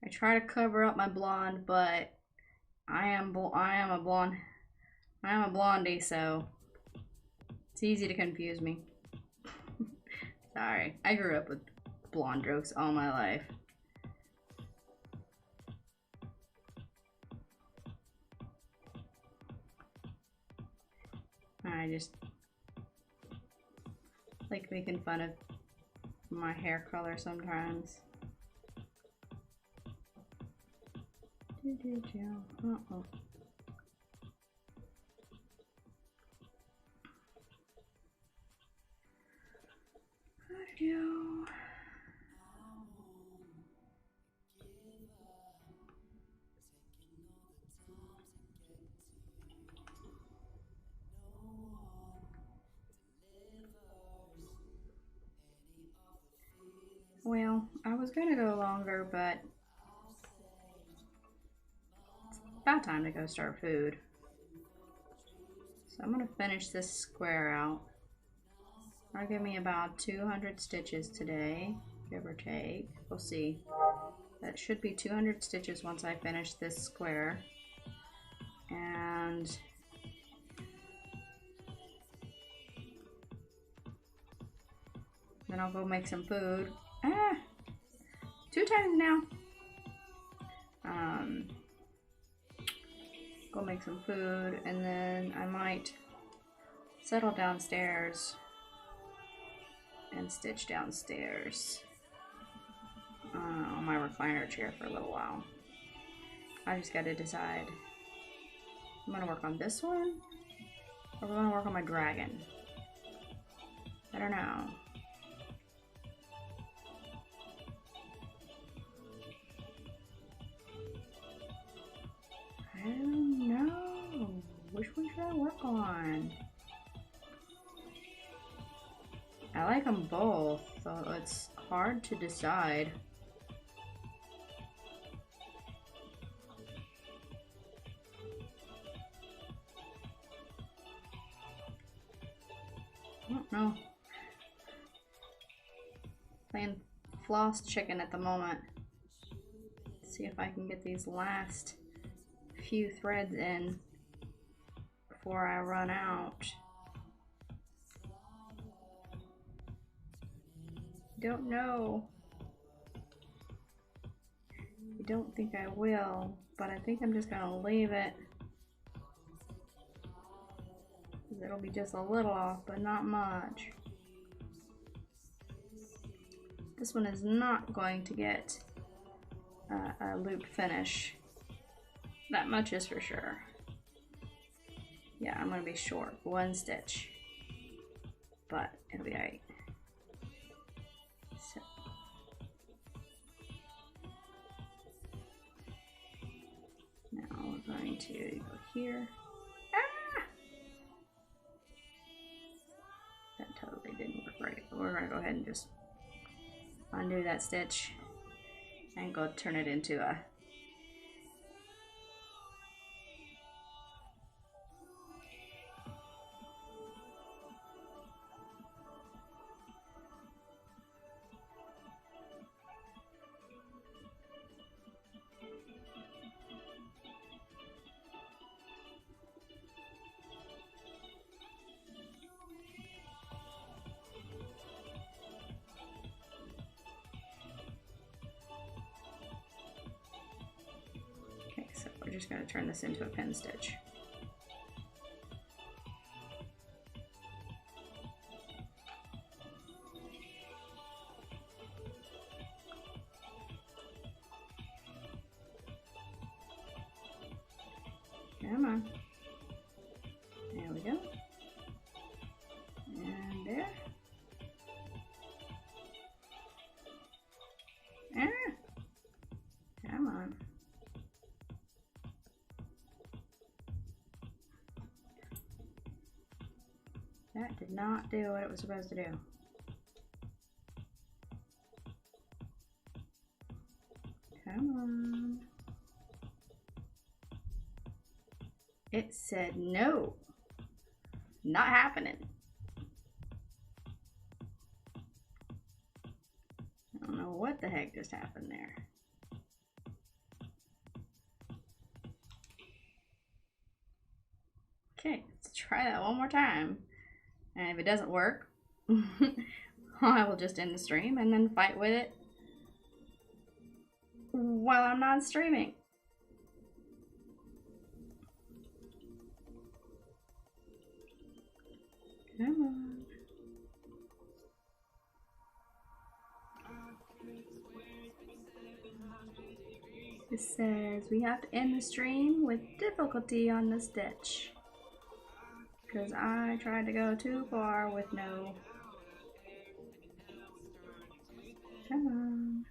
I try to cover up my blonde, but I am a blondie, so it's easy to confuse me. Sorry, I grew up with blonde jokes all my life. I just like making fun of my hair color sometimes. Uh-oh. Well, I was gonna go longer, but it's about time to go start food. So I'm gonna finish this square out. That'll give me about 200 stitches today, give or take. We'll see. That should be 200 stitches once I finish this square. And then I'll go make some food. 2 times now. Go make some food, and then I might settle downstairs and stitch downstairs on my recliner chair for a little while. I just got to decide. I'm gonna work on this one, or we're gonna work on my dragon. I don't know. I don't know. Which one should I work on? I like them both, so it's hard to decide. I don't know. Playing floss chicken at the moment. Let's see if I can get these last few threads in before I run out. Don't know. I don't think I will, but I think I'm just gonna leave it. It'll be just a little off, but not much. This one is not going to get a loop finish. That much is for sure. Yeah, I'm gonna be short 1 stitch, but it'll be alright. So. Now we're going to go here. Ah! That totally didn't work right. We're gonna go ahead and just undo that stitch and go turn it into a we're just going to turn this into a pin stitch. Come on. There we go. And there. Come on. That did not do what it was supposed to do. Come on. It said no. Not happening. I don't know what the heck just happened there. Okay, let's try that one more time. And if it doesn't work, I will just end the stream and then fight with it while I'm not streaming. Come on. It says we have to end the stream with difficulty on the stitch. Because I tried to go too far with no. Come on.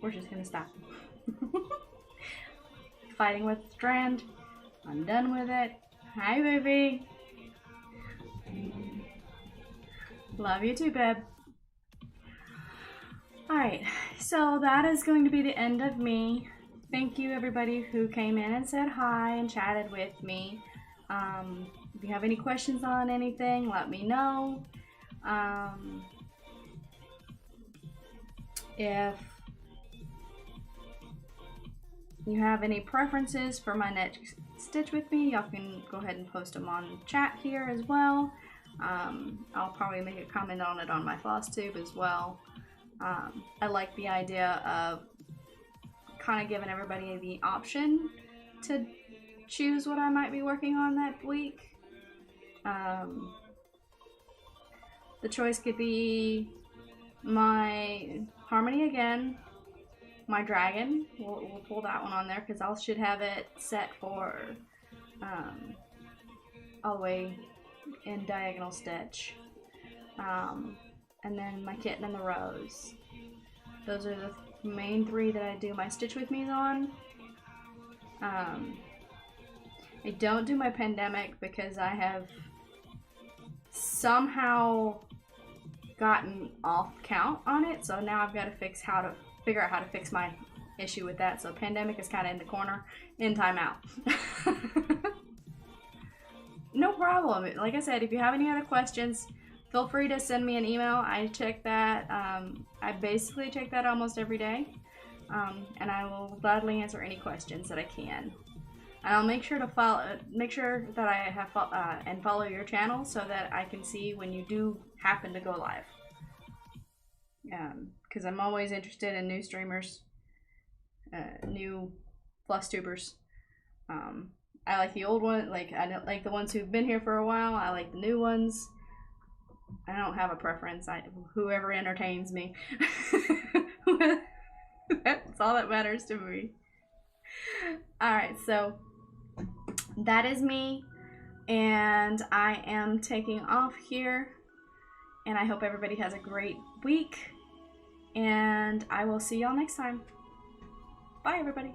We're just gonna stop. Fighting with strand. I'm done with it. Hi, baby. Love you too, babe. Alright, so that is going to be the end of me. Thank you everybody who came in and said hi and chatted with me. If you have any questions on anything, let me know. If you have any preferences for my next stitch with me, y'all can go ahead and post them on chat here as well. I'll probably make a comment on it on my floss tube as well. I like the idea of kind of giving everybody the option to choose what I might be working on that week. The choice could be my harmony again, my dragon. We'll pull that one on there because I should have it set for all the way in diagonal stitch. And then my kitten and the rose. Those are the main 3 that I do my stitch with me's on. I don't do my pandemic because I have somehow gotten off count on it, so now I've got to figure out how to fix my issue with that. So pandemic is kind of in the corner, in timeout. No problem. Like I said, if you have any other questions, feel free to send me an email. I check that. I basically check that almost every day, and I will gladly answer any questions that I can. And I'll make sure to make sure that I have and follow your channel so that I can see when you do happen to go live. Because I'm always interested in new streamers, new floss tubers, I like the old one. Like, I don't like the ones who've been here for a while. I like the new ones. I don't have a preference. Whoever entertains me. That's all that matters to me. Alright, so that is me. And I am taking off here. And I hope everybody has a great week. And I will see y'all next time. Bye, everybody.